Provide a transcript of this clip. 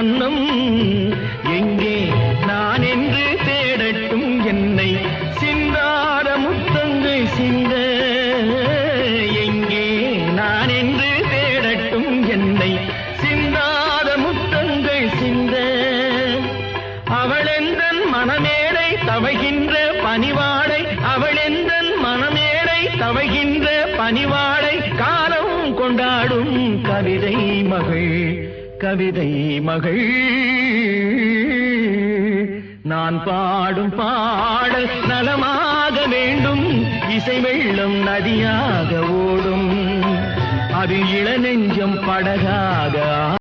அன்னம் எங்கே நான் என்று தேடட்டும் என்னை சிந்தாத முத்தங்கள் சிந்த எங்கே நான் என்று தேடட்டும் என்னை சிந்தாத முத்தங்கள் சிந்த அவளெந்தன் மனமேடை தவகின்ற பணிவாடை அவளெந்தன் மனமேடை தவகின்ற பணிவாடை காலம் கொண்டாடும் கவிதை மகள் கவிதை மகள் நான் பாடும் பாடல் நலமாக வேண்டும் இசை வெள்ளம் நதியாக ஓடும் அது இளநெஞ்சம் படகாக